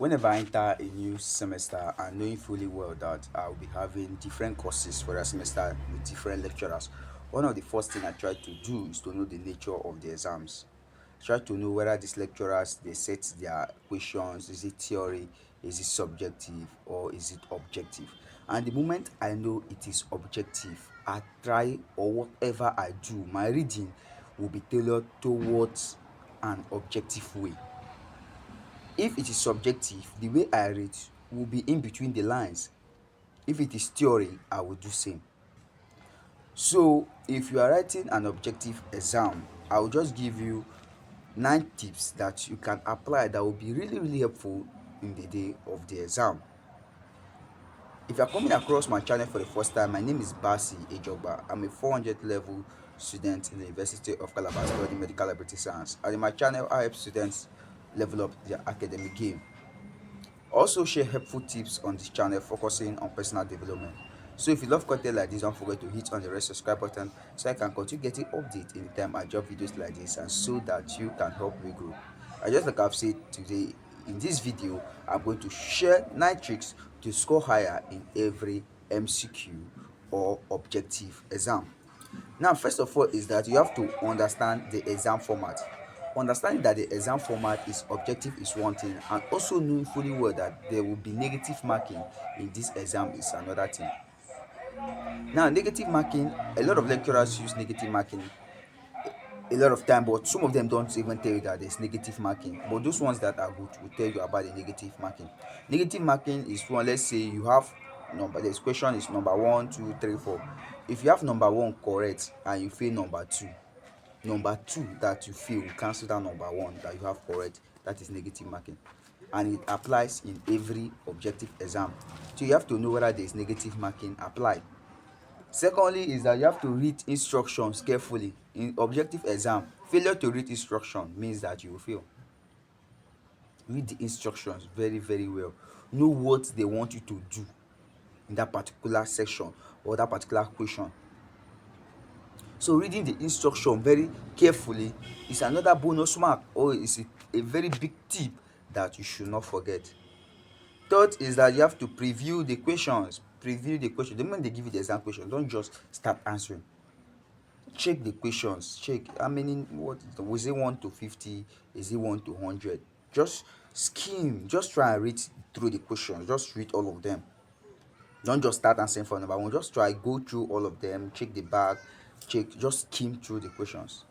Whenever I enter a new semester and knowing fully well that I'll be having different courses for that semester with different lecturers, one of the first thing I try to do is to know the nature of the exams. Try to know whether these lecturers they set their questions, is it theory, is it subjective, or is it objective. And the moment I know it is objective, I try, or whatever I do, my reading will be tailored towards an objective way. If it is subjective, the way I read will be in between the lines. If it is theory, I will do same. So if you are writing an objective exam, I will just give you 9 tips that you can apply that will be really helpful in the day of the exam. If you are coming across my channel for the first time, my name is Basi Ejogba. I'm a 400 level student in the University of Calabar studying medical laboratory science. And in my channel, I help students level up their academic game. Also share helpful tips on this channel focusing on personal development. So if you love content like this, don't forget to hit on the red subscribe button so I can continue getting updates anytime I drop videos like this, and so that you can help me grow. I just like I've said today, in this video I'm going to share 9 tricks to score higher in every MCQ or objective exam. Now, first of all, is that you have to understand the exam format. Understanding that the exam format is objective is one thing, and also knowing fully well that there will be negative marking in this exam is another thing. Now, negative marking, a lot of lecturers use negative marking a lot of time, but some of them don't even tell you that there's negative marking. But those ones that are good will tell you about the negative marking. Negative marking is one, let's say you have number, this question is number 1 2 3 4. If you have number 1 correct and you fail number 2, number 2 that you fail will cancel that number 1 that you have correct. That is negative marking, and it applies in every objective exam. So you have to know whether there is negative marking applied. Secondly, is that you have to read instructions carefully. In objective exam, failure to read instruction means that you will fail. Read the instructions very well. Know what they want you to do in that particular section or that particular question. So reading the instruction very carefully is another bonus mark, or is a very big tip that you should not forget. Third is that you have to preview the questions. Preview the question. The moment they give you the exam question, don't just start answering. Check the questions. Check how many, what was it, 1 to 50, is it 1 to 100. Just skim, just try and read through the questions. Just read all of them. Don't just start answering for number 1. Just try, go through all of them, check the back, check, just skim through the questions.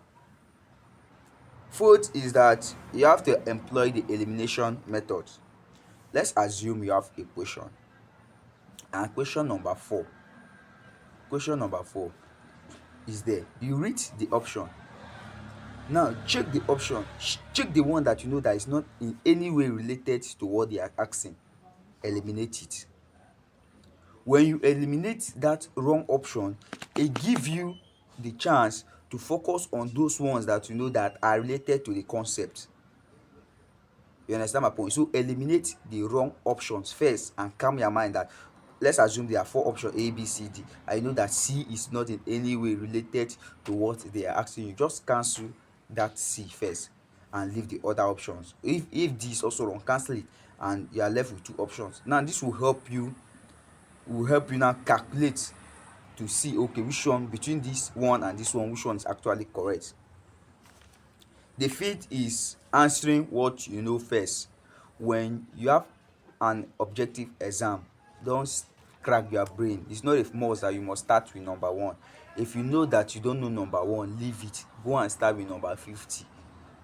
Fourth is that you have to employ the elimination method. Let's assume you have a question, and question number 4 is there. You read the option. Now check the option, check the one that you know that is not in any way related to what they are asking. Eliminate it. When you eliminate that wrong option, it gives you the chance to focus on those ones that you know that are related to the concept. You understand my point? So eliminate the wrong options first and calm your mind that, let's assume there are 4 options, A, B, C, D. I know that C is not in any way related to what they are asking you. Just cancel that C first and leave the other options. If D is also wrong, cancel it and you are left with 2 options. Now this will help you now calculate to see, okay, which one between this one and this one, which one is actually correct. The fifth is answering what you know first. When you have an objective exam, don't crack your brain. It's not a must that you must start with number 1. If you know that you don't know number 1, leave it. Go and start with number 50.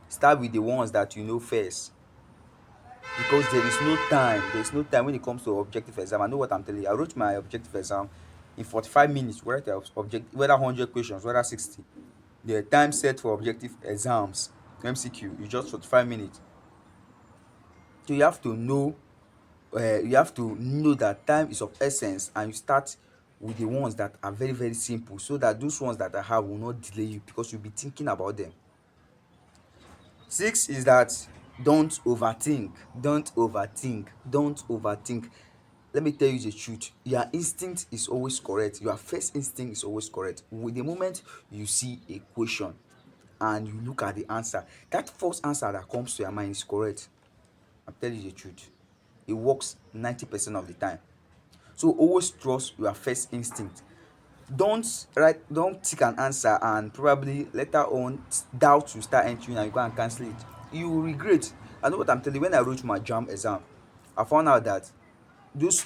Start with the ones that you know first, because there is no time when it comes to objective exam. I know what I'm telling you. I wrote my objective exam in 45 minutes, whether 100 questions, whether 60. The time set for objective exams MCQ is just 45 minutes. So you have to know that time is of essence, and you start with the ones that are very simple, so that those ones that I have will not delay you, because you'll be thinking about them. 6 is that don't overthink. Let me tell you the truth. Your instinct is always correct. Your first instinct is always correct. With the moment you see a question and you look at the answer, that first answer that comes to your mind is correct. I'm telling you the truth. it works 90% of the time. So always trust your first instinct. Don't tick an answer and probably later on doubt will start entering and you go and cancel it. You will regret. I know what I'm telling you. When I wrote my JAMB exam, I found out that those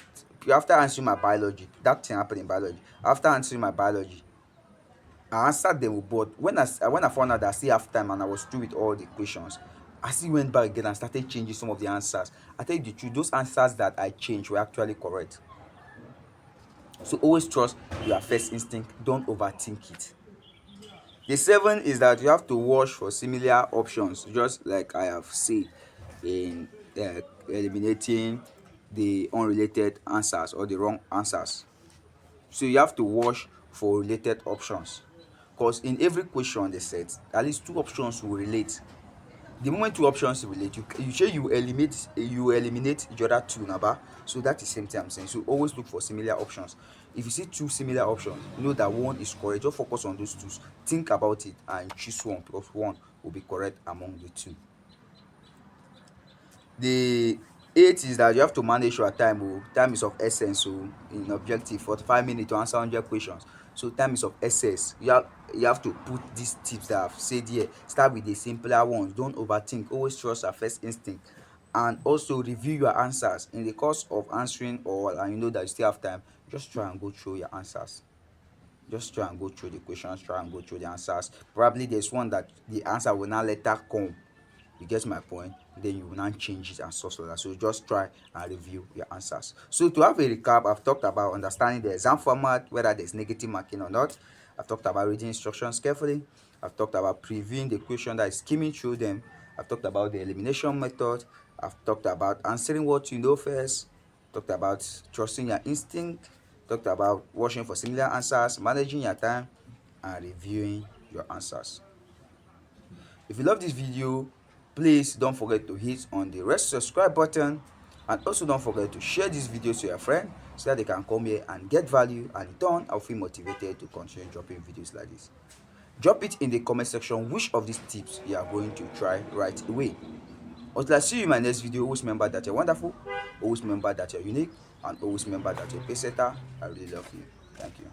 after answering my biology, that thing happened in biology. After answering my biology, I answered them, but when I found out that I still have time and I was through with all the questions, I still went back again and started changing some of the answers. I tell you the truth, those answers that I changed were actually correct. So always trust your first instinct. Don't overthink it. The seven is that you have to watch for similar options, just like I have said in eliminating the unrelated answers or the wrong answers. So you have to watch for related options, because in every question they set, at least two options will relate. The moment two options relate, you say you eliminate each other two naba. So that is same thing I'm saying. So always look for similar options. If you see two similar options, you know that one is correct. Just focus on those two, think about it and choose one, because one will be correct among the two. The eight is that you have to manage your time. Time is of essence. So in objective 45 minutes to answer 100 questions, so time is of essence. You have to put these tips that I've said here. Start with the simpler ones. Don't overthink. Always trust your first instinct, and also review your answers in the course of answering all, and you know that you still have time. Just try and go through your answers. Just try and go through the questions, try and go through the answers. Probably there's one that the answer will not later come. You get my point? Then you will now change it and stuff like that. So just try and review your answers. So to have a recap, I've talked about understanding the exam format, whether there's negative marking or not. I've talked about reading instructions carefully. I've talked about previewing the question that is skimming through them. I've talked about the elimination method. I've talked about answering what you know first. Talked about trusting your instinct. Talked about watching for similar answers, managing your time, and reviewing your answers. If you love this video, please don't forget to hit on the red subscribe button, and also don't forget to share this video to your friend so that they can come here and get value, and in turn I'll feel motivated to continue dropping videos like this. Drop it in the comment section which of these tips you are going to try right away. Until I see you in my next video, always remember that you're wonderful, always remember that you're unique, and always remember that you're a pace setter. I really love you. Thank you.